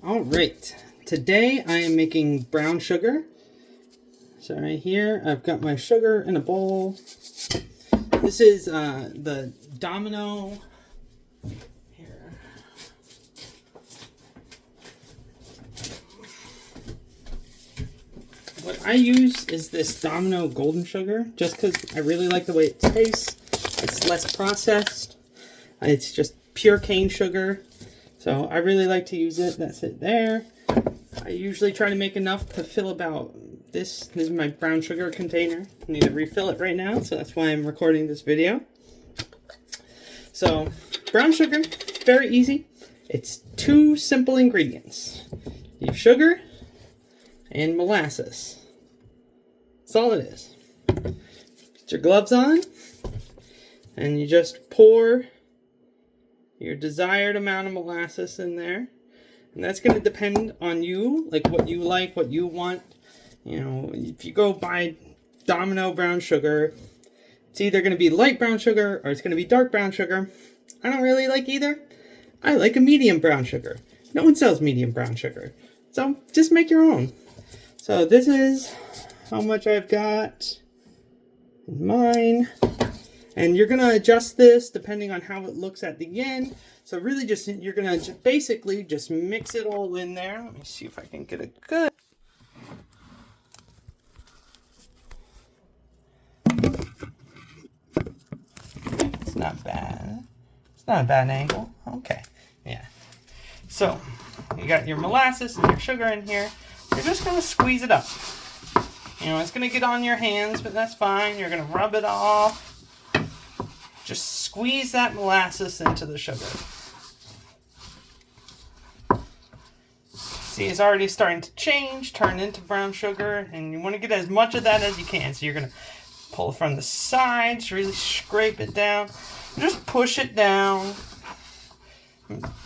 All right, today I am making brown sugar. So right here, I've got my sugar in a bowl. This is the Domino. Here. What I use is this Domino golden sugar, just because I really like the way it tastes. It's less processed. It's just pure cane sugar. So I really like to use it. That's it there. I usually try to make enough to fill about this. This is my brown sugar container. I need to refill it right now, so that's why I'm recording this video. So brown sugar, very easy. It's 2 simple ingredients. You have sugar and molasses. That's all it is. Get your gloves on, and you just pour your desired amount of molasses in there. And that's going to depend on you, like what you like, what you want. You know, if you go buy Domino brown sugar, it's either going to be light brown sugar or it's going to be dark brown sugar. I don't really like either. I like a medium brown sugar. No one sells medium brown sugar. So just make your own. So this is how much I've got in mine. And you're going to adjust this depending on how it looks at the end. So really just, you're going to basically just mix it all in there. Let me see if I can get it good. It's not bad. It's not a bad angle. Okay. Yeah. So you got your molasses and your sugar in here. You're just going to squeeze it up. You know, it's going to get on your hands, but that's fine. You're going to rub it off. Just squeeze that molasses into the sugar. See, it's already starting to change, turn into brown sugar, and you want to get as much of that as you can. So you're going to pull from the sides, really scrape it down, just push it down,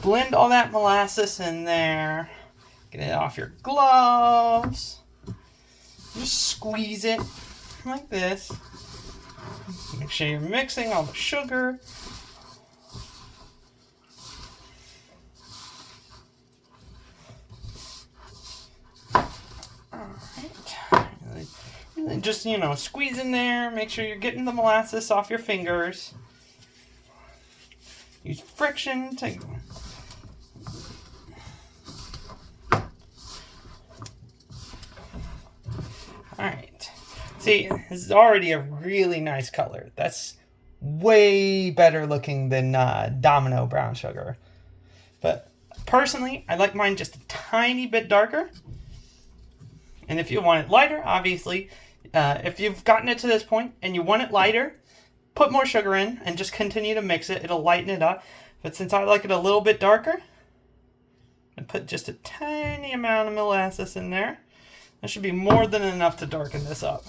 blend all that molasses in there, get it off your gloves, just squeeze it like this. Make sure you're mixing all the sugar. Alright. Really just, you know, squeeze in there. Make sure you're getting the molasses off your fingers. Use friction to... Alright. See, this is already a really nice color. That's way better looking than Domino brown sugar. But personally, I like mine just a tiny bit darker. And if you want it lighter, obviously, if you've gotten it to this point and you want it lighter, put more sugar in and just continue to mix it. It'll lighten it up. But since I like it a little bit darker, I put just a tiny amount of molasses in there. That should be more than enough to darken this up.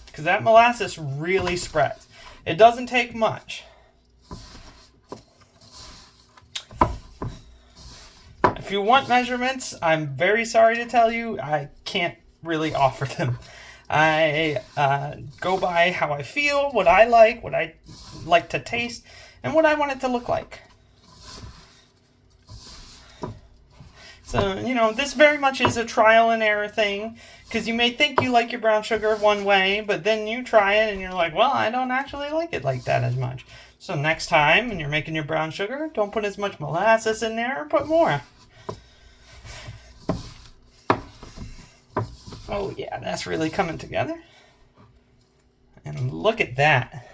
Because that molasses really spreads. It doesn't take much. If you want measurements, I'm very sorry to tell you, I can't really offer them. I go by how I feel, what I like to taste, and what I want it to look like. So, you know, this very much is a trial and error thing, because you may think you like your brown sugar one way, but then you try it and you're like, well, I don't actually like it like that as much. So next time when you're making your brown sugar, don't put as much molasses in there, or put more. Oh yeah, that's really coming together. And look at that.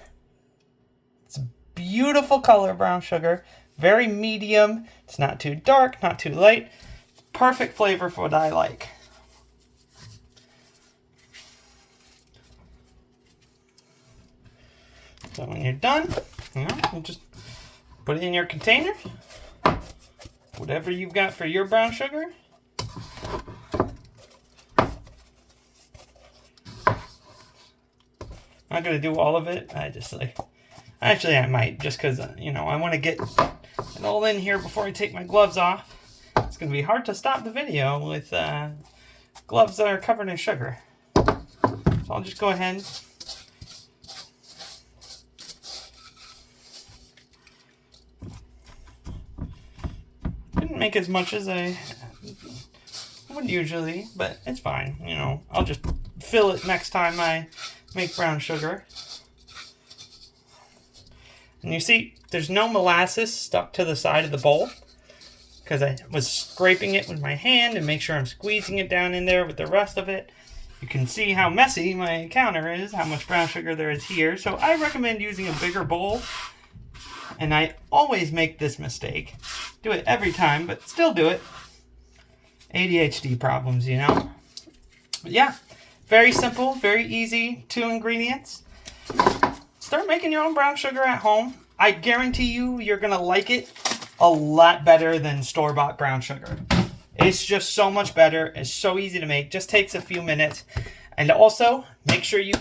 It's a beautiful color, brown sugar. Very medium. It's not too dark, not too light. Perfect flavor for what I like. So when you're done, you know, you just put it in your container. Whatever you've got for your brown sugar. I'm not going to do all of it. Actually I might, just because, you know, I want to get it all in here before I take my gloves off. It's going to be hard to stop the video with gloves that are covered in sugar. So I'll just go ahead. didn't make as much as I would usually, but it's fine. You know, I'll just fill it next time I make brown sugar. And you see, there's no molasses stuck to the side of the bowl because I was scraping it with my hand and make sure I'm squeezing it down in there with the rest of it. You can see how messy my counter is, how much brown sugar there is here. So I recommend using a bigger bowl. And I always make this mistake. Do it every time, but still do it. ADHD problems, you know? But yeah, very simple, very easy, 2 ingredients. Start making your own brown sugar at home. I guarantee you're going to like it a lot better than store-bought brown sugar. It's just so much better. It's so easy to make. Just takes a few minutes. And also, make sure you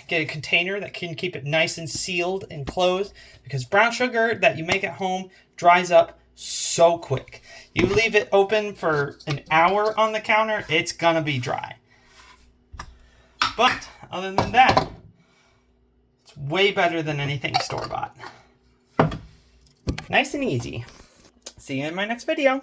get a container that can keep it nice and sealed and closed, because brown sugar that you make at home dries up so quick. You leave it open for an hour on the counter, it's gonna be dry. But other than that, it's way better than anything store-bought. Nice and easy. See you in my next video.